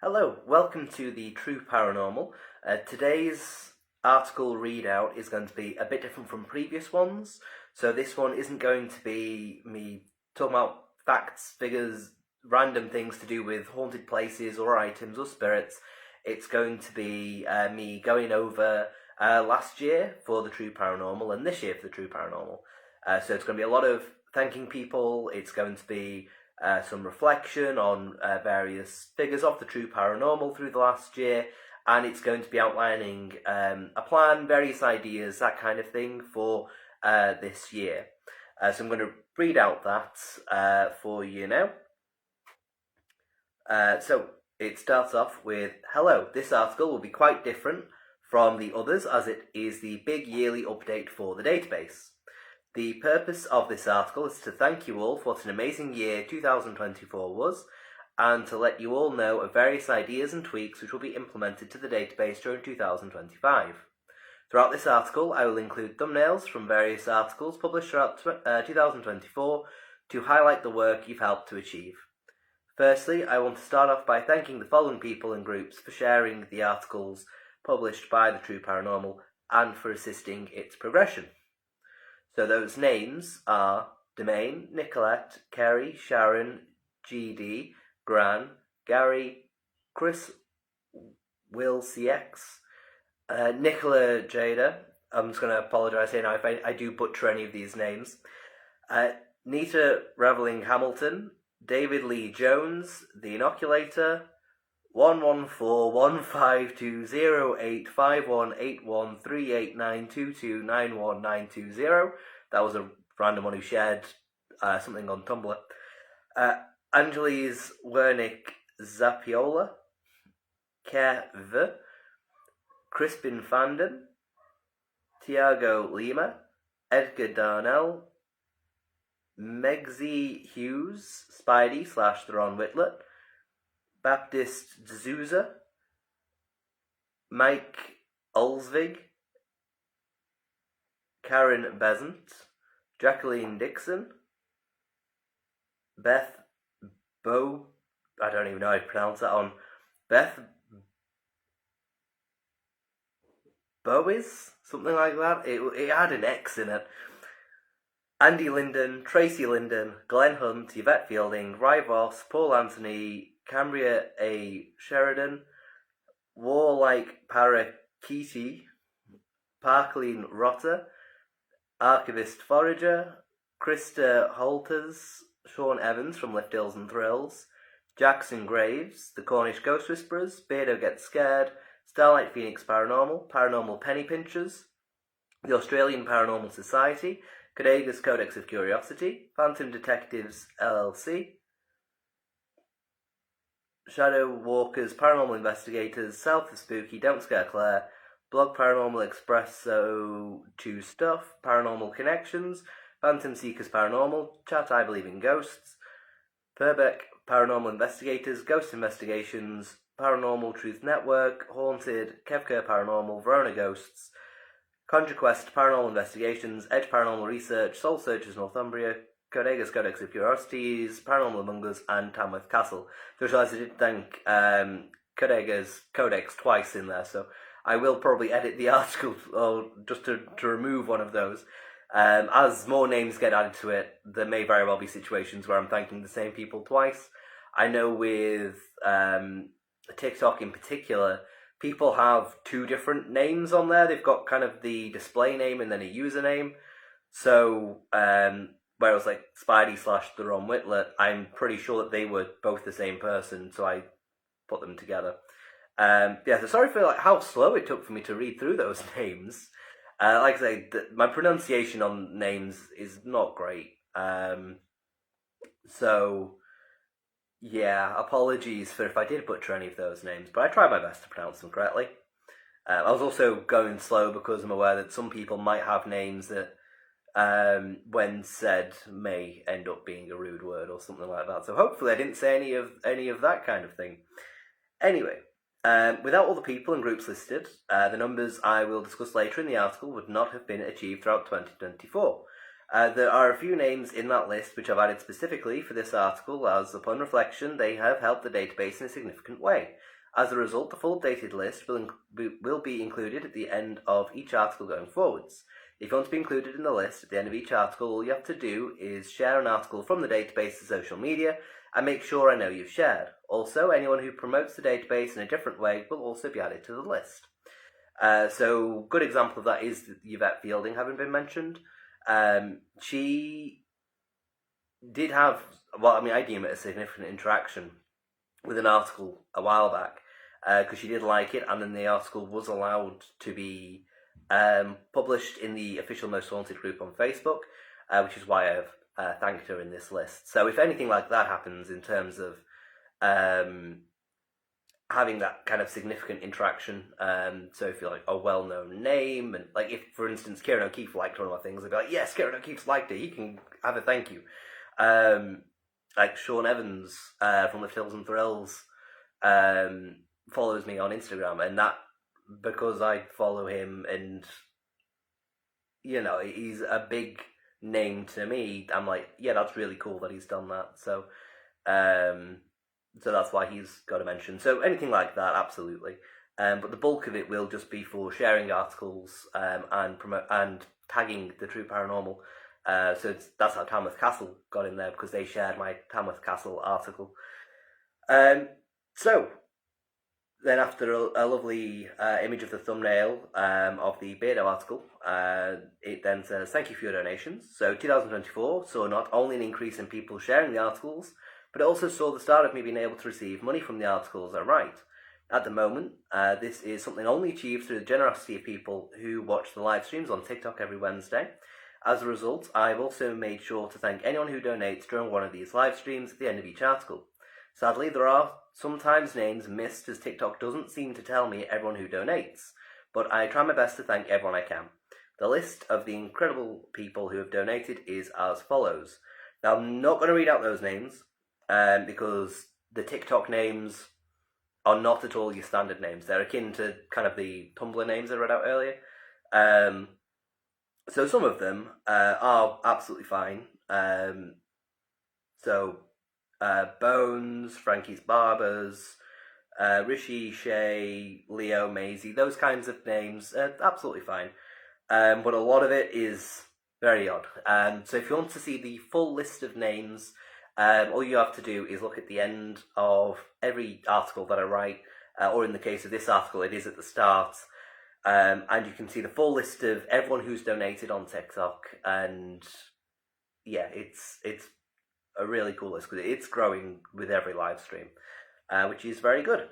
Hello, welcome to the True Paranormal. Today's article readout is going to be a bit different from previous ones. So this one isn't going to be me talking about facts, figures, random things to do with haunted places or items or spirits. It's going to be me going over last year for the True Paranormal and this year for the True Paranormal. So it's going to be a lot of thanking people. It's going to be some reflection on various figures of the True Paranormal through the last year, and it's going to be outlining a plan, various ideas, that kind of thing for this year. So I'm going to read out that for you now. So it starts off with, hello, this article will be quite different from the others as it is the big yearly update for the database. The purpose of this article is to thank you all for what an amazing year 2024 was, and to let you all know of various ideas and tweaks which will be implemented to the database during 2025. Throughout this article, I will include thumbnails from various articles published throughout 2024 to highlight the work you've helped to achieve. Firstly, I want to start off by thanking the following people and groups for sharing the articles published by the True Paranormal and for assisting its progression. So those names are Domain, Nicolette, Kerry, Sharon, GD, Gran, Gary, Chris, Will CX, Nicola Jada. I'm just going to apologise here now if I do butcher any of these names. Nita Reveling Hamilton, David Lee Jones, The Inoculator, 1141520818138138922919920. That was a random one who shared something on Tumblr. Angeles Wernick Zapiola, Kev, Crispin Fandon, Tiago Lima, Edgar Darnell, Megsy Hughes, Spidey / Theron Whitlet, Baptist D'Souza, Mike Ulsvig, Karen Besant, Jacqueline Dixon, Beth Bo, I don't even know how to pronounce that one, Beth Bowies, something like that. It had an X in it. Andy Linden, Tracy Linden, Glenn Hunt, Yvette Fielding, Ry Voss, Paul Anthony, Cambria A. Sheridan, Warlike Parakiti, Parkleen Rotter, Archivist Forager, Krista Holters, Sean Evans from Lift Hills and Thrills, Jackson Graves, The Cornish Ghost Whisperers, Beardo Gets Scared, Starlight Phoenix Paranormal, Paranormal Penny Pinchers, the Australian Paranormal Society, Cadega's Codex of Curiosity, Phantom Detectives LLC, Shadow Walkers, Paranormal Investigators, South of Spooky, Don't Scare Claire, Blog Paranormal Expresso 2 Stuff, Paranormal Connections, Phantom Seekers Paranormal, Chat I Believe in Ghosts, Purbeck Paranormal Investigators, Ghost Investigations, Paranormal Truth Network, Haunted, Kevker Paranormal, Verona Ghosts, Conjure Quest, Paranormal Investigations, Edge Paranormal Research, Soul Searchers Northumbria, Codega's Codex of Curiosities, Paranormal Among Us, and Tamworth Castle. Just realised I did thank Codega's Codex twice in there, so I will probably edit the article just to remove one of those. As more names get added to it, there may very well be situations where I'm thanking the same people twice. I know with TikTok in particular, people have two different names on there. They've got kind of the display name and then a username. So, whereas like Spidey / Theron Whitlet, I'm pretty sure that they were both the same person, so I put them together. So sorry for like how slow it took for me to read through those names. Like I say, my pronunciation on names is not great. So yeah, apologies for if I did butcher any of those names, but I tried my best to pronounce them correctly. I was also going slow because I'm aware that some people might have names that, when said, may end up being a rude word or something like that. So hopefully I didn't say any of that kind of thing. Anyway, without all the people and groups listed, the numbers I will discuss later in the article would not have been achieved throughout 2024. There are a few names in that list which I've added specifically for this article, as upon reflection they have helped the database in a significant way. As a result, the full updated list will be included at the end of each article going forwards. If you want to be included in the list at the end of each article, all you have to do is share an article from the database to social media and make sure I know you've shared. Also, anyone who promotes the database in a different way will also be added to the list. So, good example of that is Yvette Fielding having been mentioned. She did have, I deem it a significant interaction with an article a while back, because she did like it, and then the article was allowed to be published in the official Most Haunted group on Facebook, which is why I've thanked her in this list. So if anything like that happens in terms of having that kind of significant interaction, so if you're like a well-known name, and like if, for instance, Kieran O'Keefe liked one of my things, I'd be like, yes, Kieran O'Keefe's liked it, he can have a thank you. Like Sean Evans from Lift Hills and Thrills follows me on Instagram, and that because I follow him, and he's a big name to me. I'm like, yeah, that's really cool that he's done that. So that's why he's got a mention. So anything like that, absolutely. But the bulk of it will just be for sharing articles and tagging the True Paranormal. So that's how Tamworth Castle got in there, because they shared my Tamworth Castle article. So then after a lovely image of the thumbnail of the Beardo article, it then says, thank you for your donations. So 2024 saw not only an increase in people sharing the articles, but it also saw the start of me being able to receive money from the articles I write. At the moment, this is something only achieved through the generosity of people who watch the live streams on TikTok every Wednesday. As a result, I've also made sure to thank anyone who donates during one of these live streams at the end of each article. Sadly, there are sometimes names missed, as TikTok doesn't seem to tell me everyone who donates, but I try my best to thank everyone I can. The list of the incredible people who have donated is as follows. Now, I'm not going to read out those names, because the TikTok names are not at all your standard names. They're akin to kind of the Tumblr names I read out earlier. So some of them are absolutely fine. Bones, Frankie's Barbers, Rishi, Shay, Leo, Maisie, those kinds of names are absolutely fine. But a lot of it is very odd. So if you want to see the full list of names, all you have to do is look at the end of every article that I write, or in the case of this article, it is at the start. And you can see the full list of everyone who's donated on TikTok, and yeah, it's a really cool list because it's growing with every live stream, which is very good.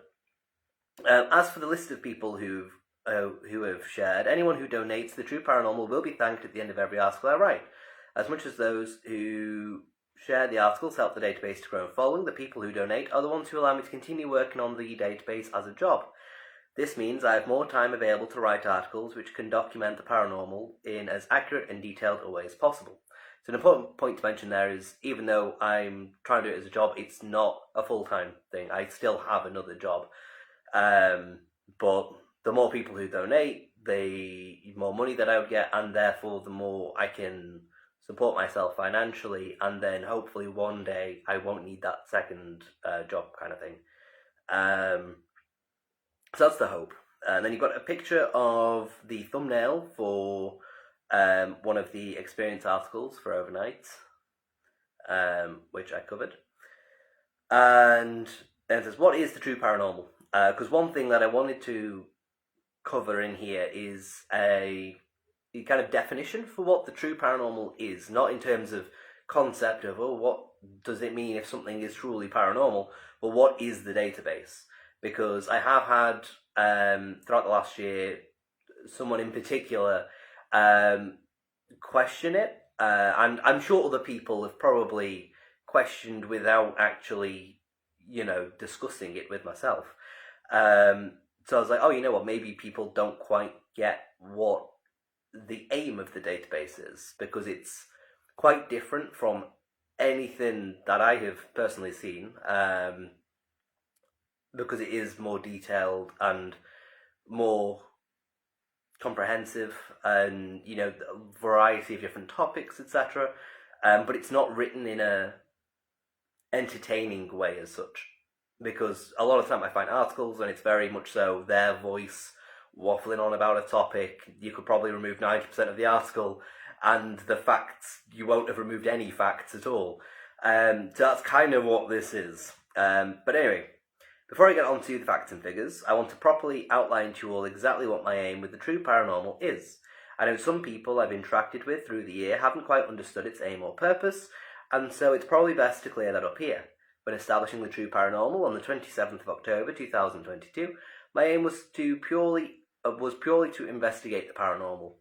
As for the list of people who have shared, anyone who donates the True Paranormal will be thanked at the end of every article I write. As much as those who share the articles help the database to grow and following, the people who donate are the ones who allow me to continue working on the database as a job. This means I have more time available to write articles which can document the paranormal in as accurate and detailed a way as possible. So an important point to mention there is, even though I'm trying to do it as a job, it's not a full-time thing. I still have another job. But the more people who donate, the more money that I would get, and therefore the more I can support myself financially, and then hopefully one day I won't need that second job kind of thing. So that's the hope. And then you've got a picture of the thumbnail for one of the experience articles for overnight, which I covered. And then it says, what is the True Paranormal? Because one thing that I wanted to cover in here is a kind of definition for what the True Paranormal is, not in terms of concept of, what does it mean if something is truly paranormal, but what is the database? Because I have had, throughout the last year, someone in particular question it, and I'm sure other people have probably questioned without actually, discussing it with myself. So I was like, you know what, maybe people don't quite get what the aim of the database is, because it's quite different from anything that I have personally seen, because it is more detailed and more comprehensive and, a variety of different topics, etc. But it's not written in a entertaining way as such. Because a lot of the time I find articles and it's very much so their voice waffling on about a topic. You could probably remove 90% of the article and the facts, you won't have removed any facts at all. So that's kind of what this is. But anyway, before I get on to the facts and figures, I want to properly outline to you all exactly what my aim with the True Paranormal is. I know some people I've interacted with through the year haven't quite understood its aim or purpose, and so it's probably best to clear that up here. When establishing the True Paranormal on the 27th of October 2022, my aim was purely to investigate the paranormal.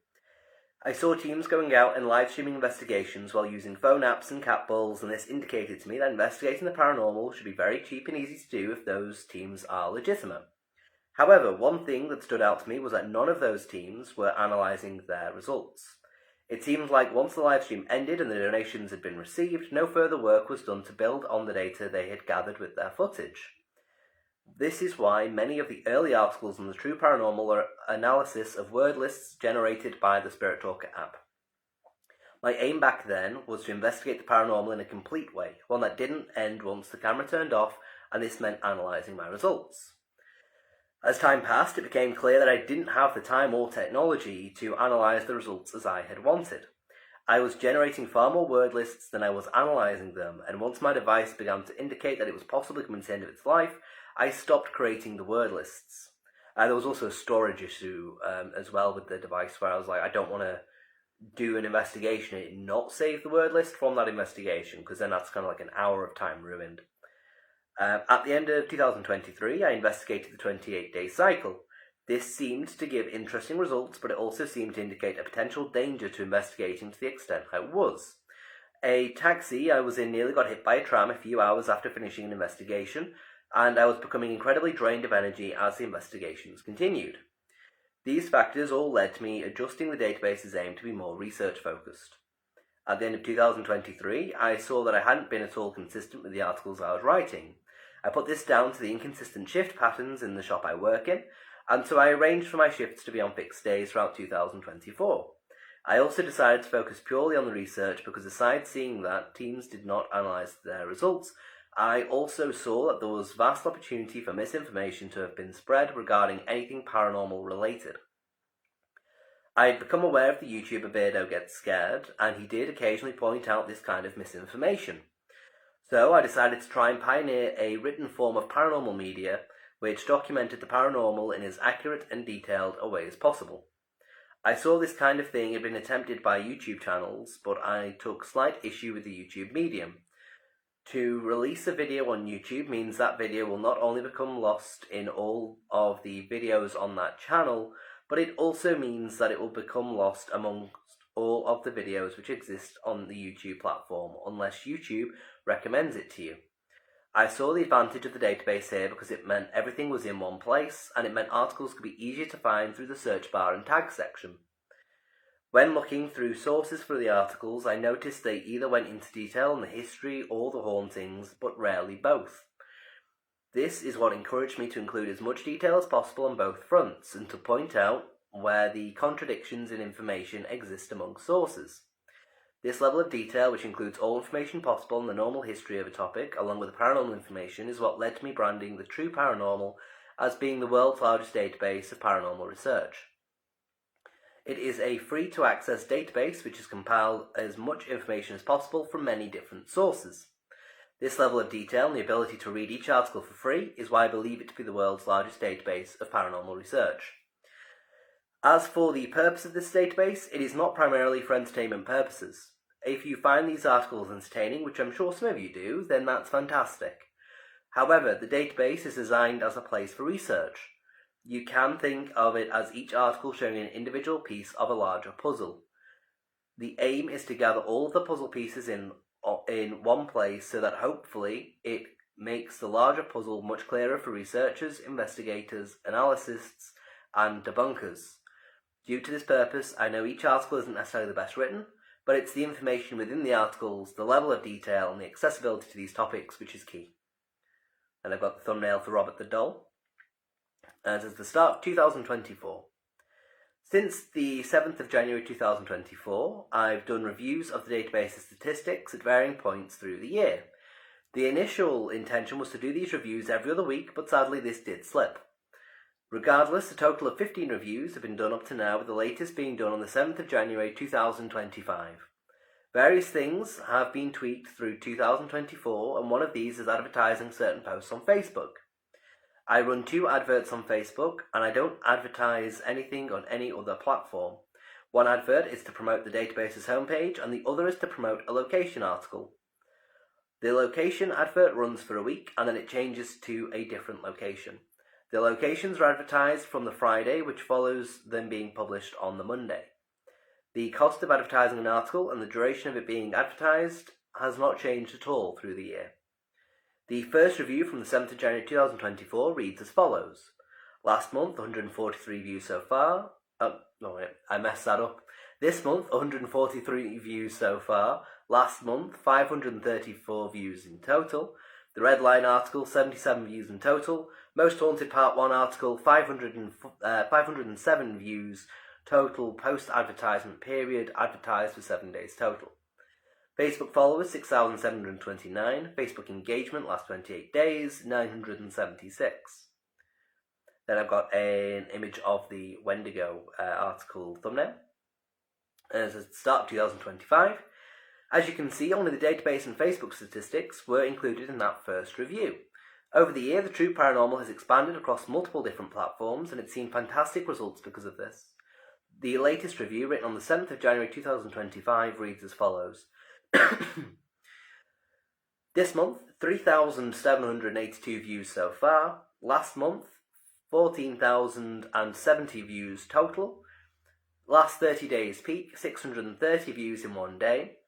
I saw teams going out and live streaming investigations while using phone apps and cat balls, and this indicated to me that investigating the paranormal should be very cheap and easy to do if those teams are legitimate. However, one thing that stood out to me was that none of those teams were analysing their results. It seemed like once the live stream ended and the donations had been received, no further work was done to build on the data they had gathered with their footage. This is why many of the early articles on the True Paranormal are analysis of word lists generated by the Spirit Talker app. My aim back then was to investigate the paranormal in a complete way, one that didn't end once the camera turned off, and this meant analysing my results. As time passed, it became clear that I didn't have the time or technology to analyse the results as I had wanted. I was generating far more word lists than I was analysing them, and once my device began to indicate that it was possibly coming to the end of its life, I stopped creating the word lists. There was also a storage issue as well with the device where I was like, I don't want to do an investigation and not save the word list from that investigation, because then that's kind of like an hour of time ruined. At the end of 2023, I investigated the 28-day cycle. This seemed to give interesting results, but it also seemed to indicate a potential danger to investigating to the extent I was. A taxi I was in nearly got hit by a tram a few hours after finishing an investigation, and I was becoming incredibly drained of energy as the investigations continued. These factors all led to me adjusting the database's aim to be more research-focused. At the end of 2023, I saw that I hadn't been at all consistent with the articles I was writing. I put this down to the inconsistent shift patterns in the shop I work in, and so I arranged for my shifts to be on fixed days throughout 2024. I also decided to focus purely on the research because aside seeing that teams did not analyse their results, I also saw that there was vast opportunity for misinformation to have been spread regarding anything paranormal related. I had become aware of the YouTuber Beardo Gets Scared, and he did occasionally point out this kind of misinformation. So I decided to try and pioneer a written form of paranormal media which documented the paranormal in as accurate and detailed a way as possible. I saw this kind of thing had been attempted by YouTube channels, but I took slight issue with the YouTube medium. To release a video on YouTube means that video will not only become lost in all of the videos on that channel, but it also means that it will become lost amongst all of the videos which exist on the YouTube platform, unless YouTube recommends it to you. I saw the advantage of the database here because it meant everything was in one place, and it meant articles could be easier to find through the search bar and tag section. When looking through sources for the articles, I noticed they either went into detail on the history or the hauntings, but rarely both. This is what encouraged me to include as much detail as possible on both fronts, and to point out where the contradictions in information exist among sources. This level of detail, which includes all information possible on the normal history of a topic, along with the paranormal information, is what led to me branding the True Paranormal as being the world's largest database of paranormal research. It is a free-to-access database which has compiled as much information as possible from many different sources. This level of detail and the ability to read each article for free is why I believe it to be the world's largest database of paranormal research. As for the purpose of this database, it is not primarily for entertainment purposes. If you find these articles entertaining, which I'm sure some of you do, then that's fantastic. However, the database is designed as a place for research. You can think of it as each article showing an individual piece of a larger puzzle. The aim is to gather all of the puzzle pieces in one place so that hopefully it makes the larger puzzle much clearer for researchers, investigators, analysts, and debunkers. Due to this purpose, I know each article isn't necessarily the best written, but it's the information within the articles, the level of detail, and the accessibility to these topics which is key. And I've got the thumbnail for Robert the Doll. And it says the start of 2024. Since the 7th of January 2024, I've done reviews of the database's statistics at varying points through the year. The initial intention was to do these reviews every other week, but sadly this did slip. Regardless, a total of 15 reviews have been done up to now, with the latest being done on the 7th of January 2025. Various things have been tweaked through 2024, and one of these is advertising certain posts on Facebook. I run 2 adverts on Facebook, and I don't advertise anything on any other platform. One advert is to promote the database's homepage, and the other is to promote a location article. The location advert runs for a week, and then it changes to a different location. The locations are advertised from the Friday, which follows them being published on the Monday. The cost of advertising an article and the duration of it being advertised has not changed at all through the year. The first review from the 7th of January 2024 reads as follows. Last month, 143 views so far. I messed that up. This month, 143 views so far. Last month, 534 views in total. The Red Line article, 77 views in total. Most Haunted Part 1 article, 507 views total post-advertisement period, advertised for 7 days total. Facebook followers, 6,729. Facebook engagement, last 28 days, 976. Then I've got an image of the Wendigo article thumbnail. As at the start of 2025. As you can see, only the database and Facebook statistics were included in that first review. Over the year, the True Paranormal has expanded across multiple different platforms, and it's seen fantastic results because of this. The latest review, written on the 7th of January 2025, reads as follows. This month, 3,782 views so far. Last month, 14,070 views total. Last 30 days peak, 630 views in one day.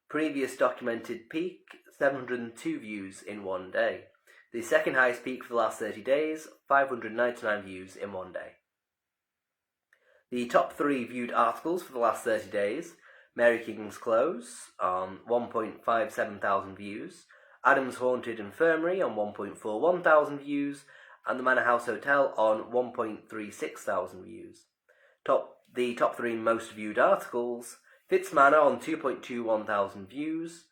Previous documented peak, 702 views in one day. The second highest peak for the last 30 days, 599 views in one day. The top 3 viewed articles for the last 30 days, Mary King's Close on 1.57 thousand views, Adam's Haunted Infirmary on 1.41 thousand views, and the Manor House Hotel on 1.36 thousand views. The top 3 most viewed articles, Fitz Manor on 2.21 thousand views,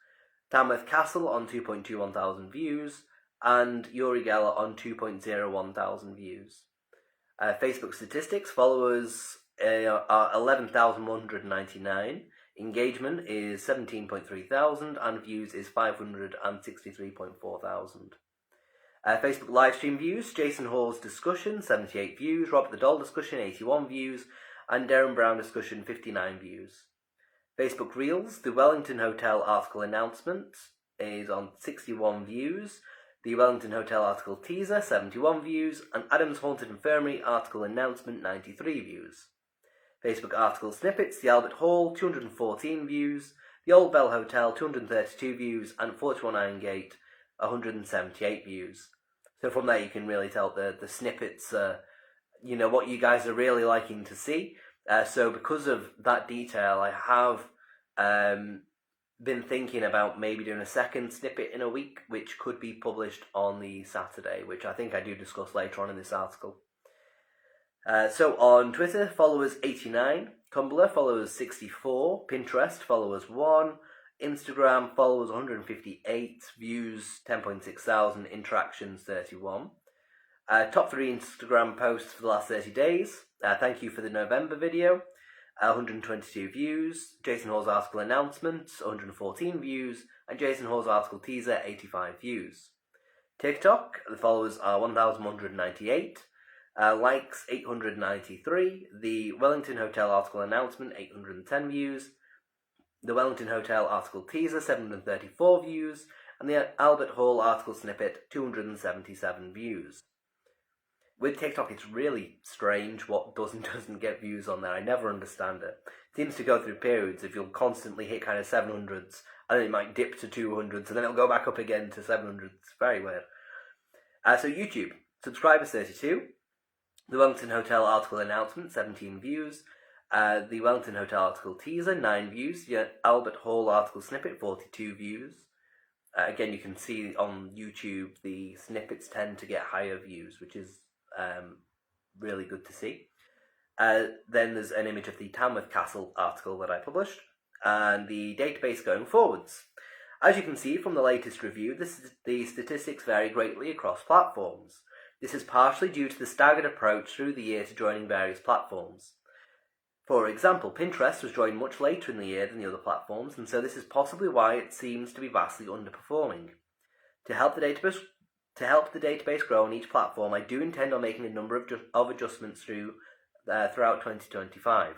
Tamworth Castle on 2.21 thousand views, and Uri Geller on 2.01 thousand views. Facebook statistics, followers are 11,199, engagement is 17.3 thousand, and views is 563.4 thousand. Facebook livestream views, Jason Hall's discussion, 78 views, Robert the Doll discussion, 81 views, and Darren Brown discussion, 59 views. Facebook Reels, the Wellington Hotel article announcement is on 61 views, the Wellington Hotel article teaser, 71 views, and Adam's Haunted Infirmary article announcement, 93 views. Facebook article snippets, the Albert Hall, 214 views, the Old Bell Hotel, 232 views, and 41 Irongate, 178 views. So from there you can really tell the snippets, what you guys are really liking to see. So because of that detail, I have been thinking about maybe doing a second snippet in a week, which could be published on the Saturday, which I think I do discuss later on in this article. So on Twitter, followers 89, Tumblr, followers 64, Pinterest, followers 1, Instagram, followers 158, views 10.6 thousand, interactions 31. Top 3 Instagram posts for the last 30 days. Thank you for the November video. 122 views. Jason Hall's article announcement, 114 views. And Jason Hall's article teaser, 85 views. TikTok, the followers are 1,198. Likes, 893. The Wellington Hotel article announcement, 810 views. The Wellington Hotel article teaser, 734 views. And the Albert Hall article snippet, 277 views. With TikTok, it's really strange what does and doesn't get views on there. I never understand it. It seems to go through periods if you'll constantly hit kind of 700s, and then it might dip to 200s, and then it'll go back up again to 700s. It's very weird. So YouTube, subscribers 32. The Wellington Hotel article announcement, 17 views. The Wellington Hotel article teaser, 9 views. The Albert Hall article snippet, 42 views. Again, you can see on YouTube the snippets tend to get higher views, which is really good to see. Then there's an image of the Tamworth Castle article that I published, and the database going forwards. As you can see from the latest review, the statistics vary greatly across platforms. This is partially due to the staggered approach through the year to joining various platforms. For example, Pinterest was joined much later in the year than the other platforms, and so this is possibly why it seems to be vastly underperforming. To help the database grow on each platform, I do intend on making a number of adjustments throughout 2025.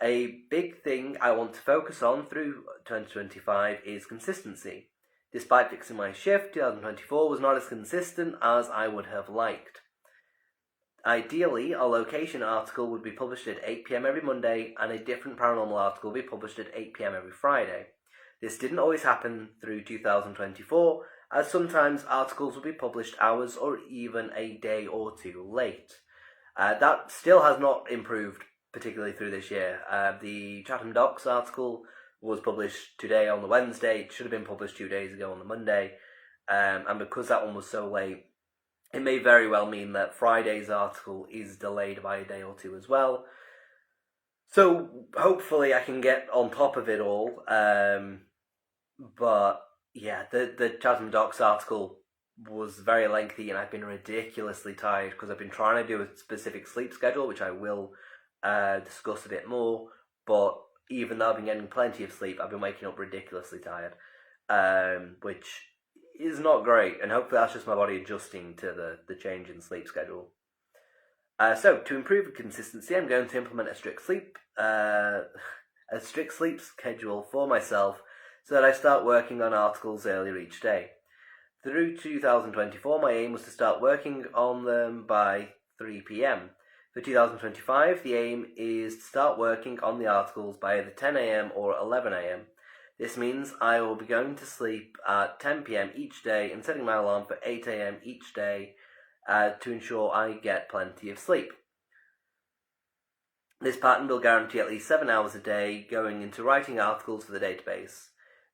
A big thing I want to focus on through 2025 is consistency. Despite fixing my shift, 2024 was not as consistent as I would have liked. Ideally, a location article would be published at 8 p.m. every Monday, and a different paranormal article would be published at 8 p.m. every Friday. This didn't always happen through 2024, as sometimes articles would be published hours or even a day or two late. That still has not improved particularly through this year. The Chatham Docks article was published today on the Wednesday. It should have been published 2 days ago on the Monday. And because that one was so late, it may very well mean that Friday's article is delayed by a day or two as well. So hopefully I can get on top of it all. But yeah, the Chatham Docks article was very lengthy, and I've been ridiculously tired because I've been trying to do a specific sleep schedule, which I will discuss a bit more. But even though I've been getting plenty of sleep, I've been waking up ridiculously tired, which is not great, and hopefully that's just my body adjusting to the change in sleep schedule. So to improve consistency, I'm going to implement a strict sleep schedule for myself, so that I start working on articles earlier each day. Through 2024, my aim was to start working on them by 3 p.m. For 2025, the aim is to start working on the articles by either 10 a.m. or 11 a.m. This means I will be going to sleep at 10 p.m. each day and setting my alarm for 8 a.m. each day to ensure I get plenty of sleep. This pattern will guarantee at least 7 hours a day going into writing articles for the database.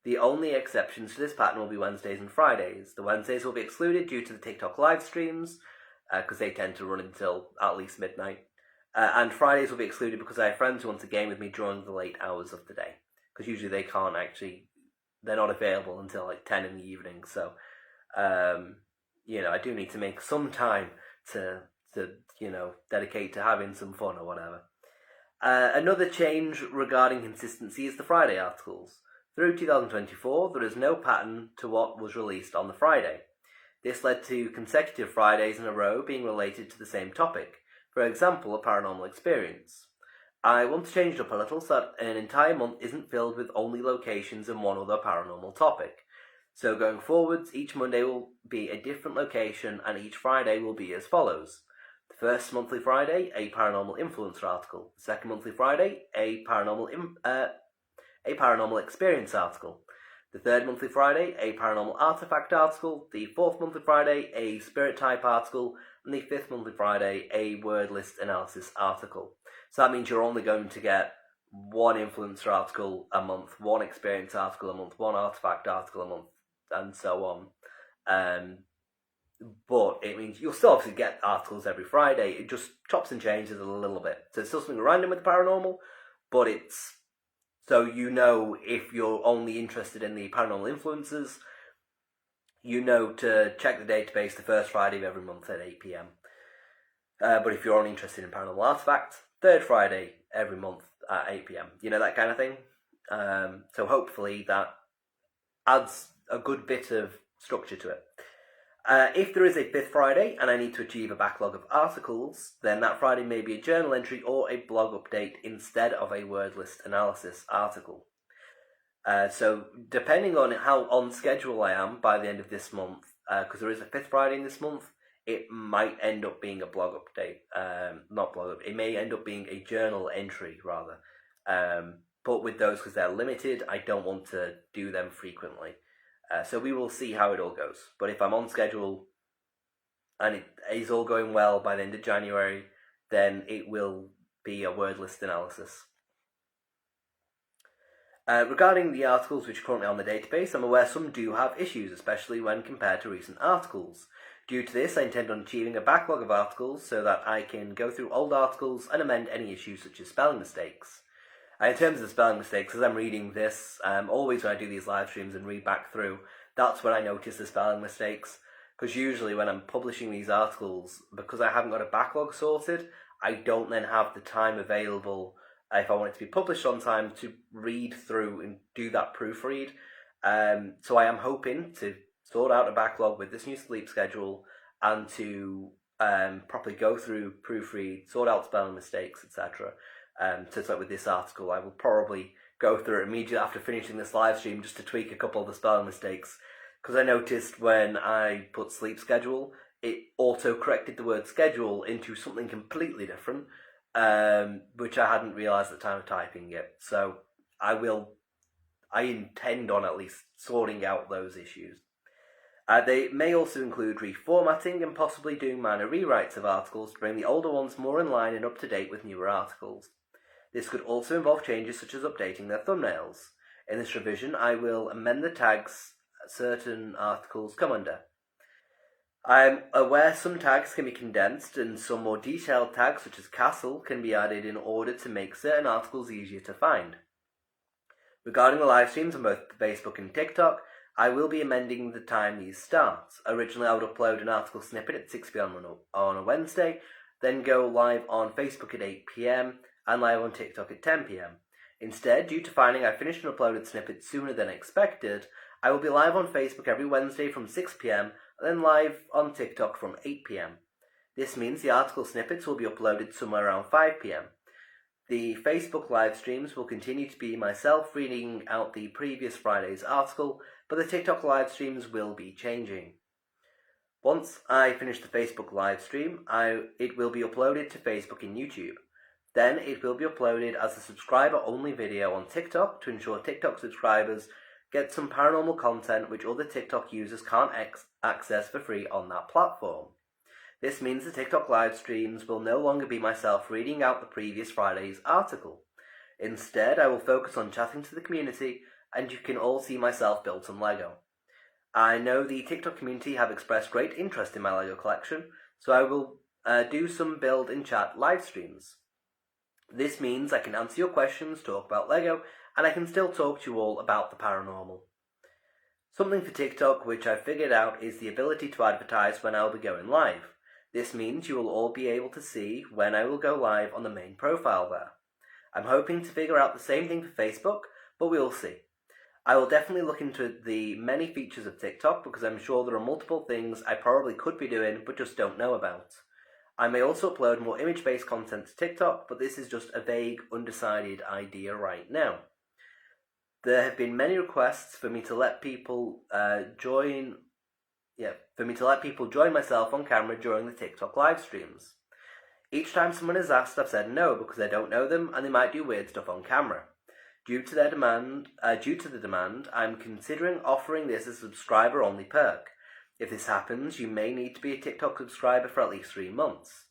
The only exceptions to this pattern will be Wednesdays and Fridays. The Wednesdays will be excluded due to the TikTok live streams, because they tend to run until at least midnight. And Fridays will be excluded because I have friends who want to game with me during the late hours of the day. Because usually they're not available until like 10 in the evening. So, I do need to make some time to dedicate to having some fun or whatever. Another change regarding consistency is the Friday articles. Through 2024, there is no pattern to what was released on the Friday. This led to consecutive Fridays in a row being related to the same topic, for example, a paranormal experience. I want to change it up a little so that an entire month isn't filled with only locations and one other paranormal topic. So going forwards, each Monday will be a different location and each Friday will be as follows. The first monthly Friday, a paranormal influencer article. The second monthly Friday, a paranormal experience article. The third monthly Friday, a paranormal artifact article. The fourth monthly Friday, a spirit type article. And the fifth monthly Friday, a word list analysis article. So that means you're only going to get one influencer article a month, one experience article a month, one artifact article a month, and so on. But it means you'll still obviously get articles every Friday. It just chops and changes a little bit. So it's still something random with the paranormal, but it's so if you're only interested in the paranormal influences, to check the database the first Friday of every month at 8 p.m. But if you're only interested in paranormal artifacts, third Friday every month at 8 p.m. That kind of thing. So hopefully that adds a good bit of structure to it. If there is a fifth Friday and I need to achieve a backlog of articles, then that Friday may be a journal entry or a blog update instead of a word list analysis article. So depending on how on schedule I am by the end of this month, because there is a fifth Friday in this month, it might end up being a blog update. It may end up being a journal entry rather. But with those, because they're limited, I don't want to do them frequently. So we will see how it all goes. But if I'm on schedule and it is all going well by the end of January, then it will be a word list analysis. Regarding the articles which are currently on the database, I'm aware some do have issues, especially when compared to recent articles. Due to this, I intend on achieving a backlog of articles so that I can go through old articles and amend any issues such as spelling mistakes. In terms of the spelling mistakes, as I'm reading this, always when I do these live streams and read back through, that's when I notice the spelling mistakes. Because usually when I'm publishing these articles, because I haven't got a backlog sorted, I don't then have the time available if I want it to be published on time to read through and do that proofread. So I am hoping to sort out a backlog with this new sleep schedule and to properly go through, proofread, sort out spelling mistakes, etc. So it's like with this article, I will probably go through it immediately after finishing this live stream just to tweak a couple of the spelling mistakes. Because I noticed when I put sleep schedule, it auto-corrected the word schedule into something completely different, which I hadn't realised at the time of typing it. So I intend on at least sorting out those issues. They may also include reformatting and possibly doing minor rewrites of articles to bring the older ones more in line and up to date with newer articles. This could also involve changes such as updating their thumbnails. In this revision, I will amend the tags certain articles come under. I'm aware some tags can be condensed and some more detailed tags such as castle can be added in order to make certain articles easier to find. Regarding the live streams on both Facebook and TikTok, I will be amending the time these start. Originally I would upload an article snippet at 6 PM on a Wednesday, then go live on Facebook at 8 PM and live on TikTok at 10 PM. Instead, due to finding I finished an uploaded snippet sooner than expected, I will be live on Facebook every Wednesday from 6 PM and then live on TikTok from 8 PM. This means the article snippets will be uploaded somewhere around 5 PM. The Facebook live streams will continue to be myself reading out the previous Friday's article, but the TikTok live streams will be changing. Once I finish the Facebook live stream, it will be uploaded to Facebook and YouTube. Then it will be uploaded as a subscriber-only video on TikTok to ensure TikTok subscribers get some paranormal content which other TikTok users can't access for free on that platform. This means the TikTok live streams will no longer be myself reading out the previous Friday's article. Instead, I will focus on chatting to the community, and you can all see myself build some Lego. I know the TikTok community have expressed great interest in my Lego collection, so I will do some build and chat live streams. This means I can answer your questions, talk about Lego, and I can still talk to you all about the paranormal. Something for TikTok which I've figured out is the ability to advertise when I'll be going live. This means you will all be able to see when I will go live on the main profile there. I'm hoping to figure out the same thing for Facebook, but we'll see. I will definitely look into the many features of TikTok because I'm sure there are multiple things I probably could be doing but just don't know about. I may also upload more image-based content to TikTok, but this is just a vague, undecided idea right now. There have been many requests for me to let people join myself on camera during the TikTok live streams. Each time someone has asked, I've said no because I don't know them and they might do weird stuff on camera. Due to the demand, I'm considering offering this as a subscriber-only perk. If this happens, you may need to be a TikTok subscriber for at least 3 months.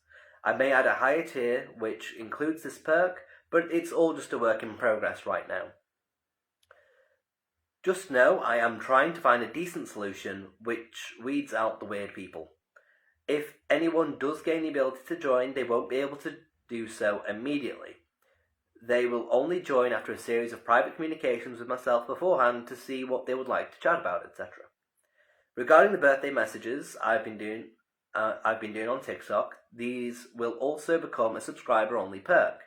I may add a higher tier which includes this perk, but it's all just a work in progress right now. Just know I am trying to find a decent solution which weeds out the weird people. If anyone does gain the ability to join, they won't be able to do so immediately. They will only join after a series of private communications with myself beforehand to see what they would like to chat about, etc. Regarding the birthday messages I've been doing on TikTok, these will also become a subscriber-only perk.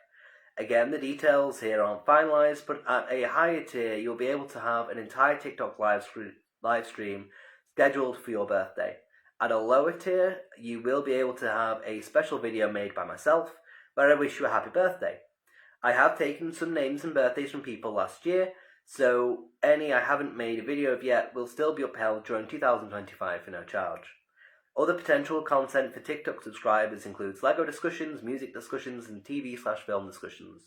Again, the details here aren't finalised, but at a higher tier, you'll be able to have an entire TikTok live stream scheduled for your birthday. At a lower tier, you will be able to have a special video made by myself, where I wish you a happy birthday. I have taken some names and birthdays from people last year, so any I haven't made a video of yet will still be upheld during 2025 for no charge. Other potential content for TikTok subscribers includes LEGO discussions, music discussions, and TV/film discussions.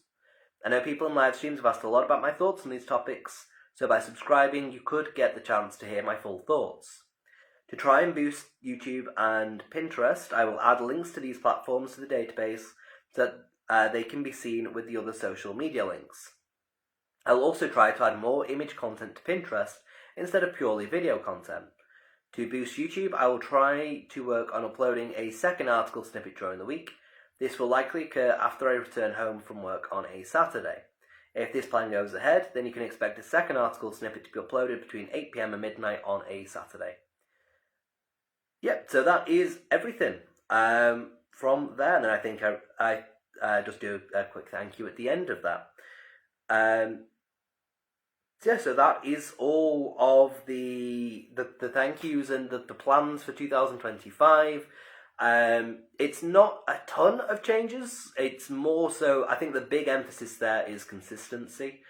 I know people in live streams have asked a lot about my thoughts on these topics, so by subscribing you could get the chance to hear my full thoughts. To try and boost YouTube and Pinterest, I will add links to these platforms to the database so that they can be seen with the other social media links. I'll also try to add more image content to Pinterest instead of purely video content. To boost YouTube, I will try to work on uploading a second article snippet during the week. This will likely occur after I return home from work on a Saturday. If this plan goes ahead, then you can expect a second article snippet to be uploaded between 8 PM and midnight on a Saturday. Yep, so that is everything. From there, and then I think I just do a quick thank you at the end of that. So that is all of the thank yous and the plans for 2025. It's not a ton of changes. It's more so, I think the big emphasis there is consistency.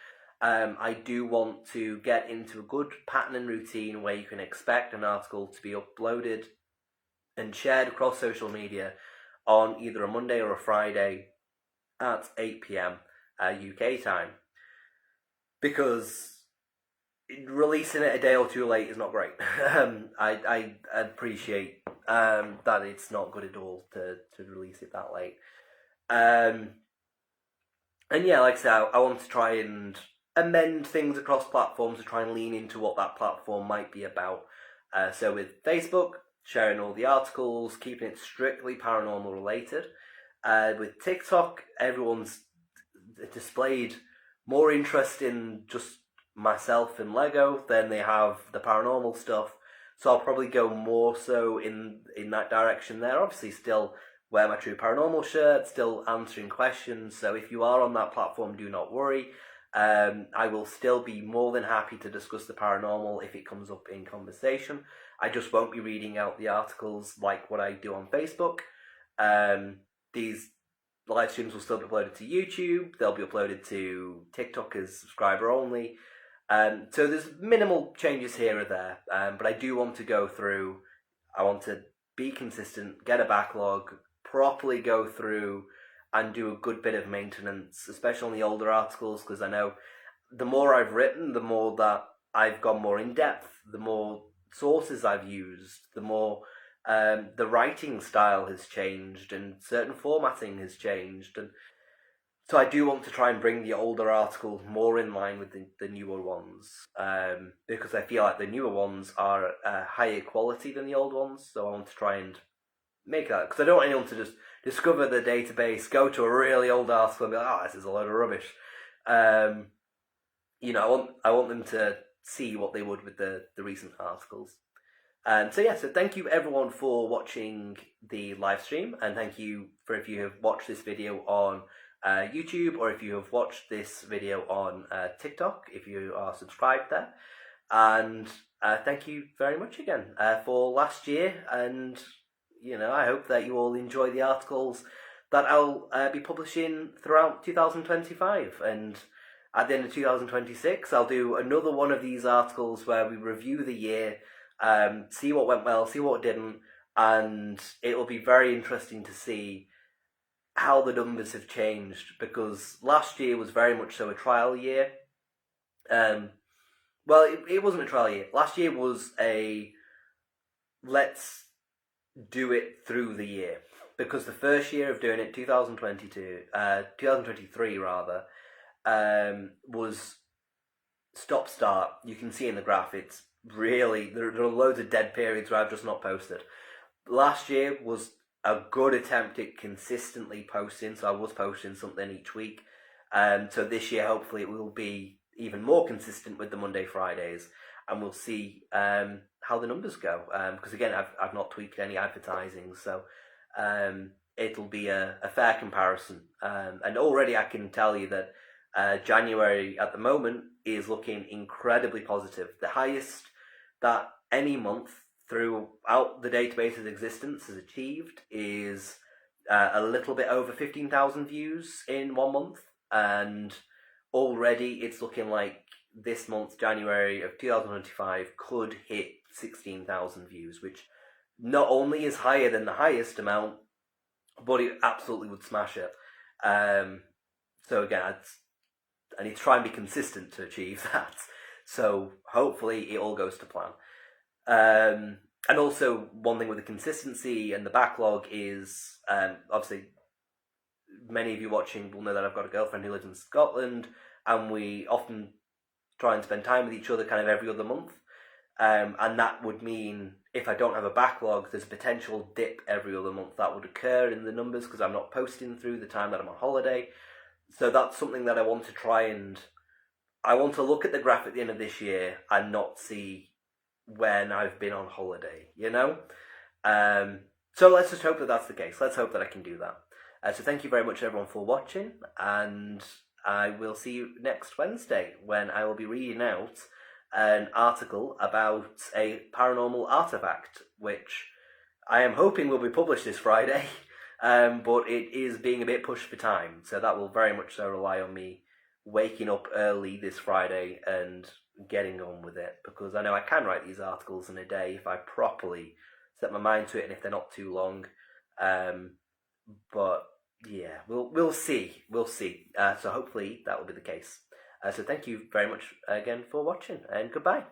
I do want to get into a good pattern and routine where you can expect an article to be uploaded and shared across social media on either a Monday or a Friday at 8 PM UK time. Because releasing it a day or two late is not great. I appreciate that it's not good at all to release it that late. And yeah, like I said, I want to try and amend things across platforms to try and lean into what that platform might be about. So with Facebook, sharing all the articles, keeping it strictly paranormal related. With TikTok, everyone's displayed more interest in just myself and Lego than they have the paranormal stuff. So I'll probably go more so in that direction there. Obviously still wear my True Paranormal shirt, still answering questions. So if you are on that platform, do not worry. I will still be more than happy to discuss the paranormal if it comes up in conversation. I just won't be reading out the articles like what I do on Facebook. These live streams will still be uploaded to YouTube. They'll be uploaded to TikTok as subscriber only. So there's minimal changes here or there. But I do want to go through. I want to be consistent, get a backlog, properly go through and do a good bit of maintenance, especially on the older articles, because I know the more I've written, the more that I've gone more in depth, the more sources I've used, the more the writing style has changed and certain formatting has changed. And so I do want to try and bring the older articles more in line with the newer ones, because I feel like the newer ones are higher quality than the old ones. So I want to try and make that, because I don't want anyone to just discover the database, go to a really old article and be like, this is a load of rubbish. I want them to see what they would with the recent articles. So thank you everyone for watching the live stream, and thank you for if you have watched this video on YouTube, or if you have watched this video on TikTok, if you are subscribed there. And thank you very much again for last year, and I hope that you all enjoy the articles that I'll be publishing throughout 2025. And at the end of 2026, I'll do another one of these articles where we review the year, see what went well, see what didn't, and it'll be very interesting to see how the numbers have changed, because last year was very much so a trial year. It wasn't a trial year. Last year was a let's do it through the year, because the first year of doing it, 2023 rather, was stop-start. You can see in the graph, it's really, there are loads of dead periods where I've just not posted. Last year was a good attempt at consistently posting, so I was posting something each week. So this year, hopefully, it will be even more consistent with the Monday, Fridays, and we'll see how the numbers go. Because again, I've not tweaked any advertising, so it'll be a fair comparison. And already I can tell you that January at the moment is looking incredibly positive. The highest that any month throughout the database's existence has achieved is a little bit over 15,000 views in 1 month, and already it's looking like this month, January of 2025, could hit 16,000 views, which not only is higher than the highest amount, but it absolutely would smash it. So again, I need to try and be consistent to achieve that. So hopefully it all goes to plan. And also, one thing with the consistency and the backlog is, obviously, many of you watching will know that I've got a girlfriend who lives in Scotland, and we often try and spend time with each other kind of every other month. And that would mean if I don't have a backlog, there's a potential dip every other month that would occur in the numbers because I'm not posting through the time that I'm on holiday. So that's something that I want to try and I want to look at the graph at the end of this year and not see when I've been on holiday, you know? So let's just hope that that's the case. Let's hope that I can do that. So thank you very much, everyone, for watching, and I will see you next Wednesday when I will be reading out an article about a paranormal artifact, which I am hoping will be published this Friday, but it is being a bit pushed for time, so that will very much so rely on me waking up early this Friday and getting on with it, because I know I can write these articles in a day if I properly set my mind to it and if they're not too long. But yeah, we'll see. We'll see. So hopefully that will be the case. So thank you very much again for watching, and goodbye.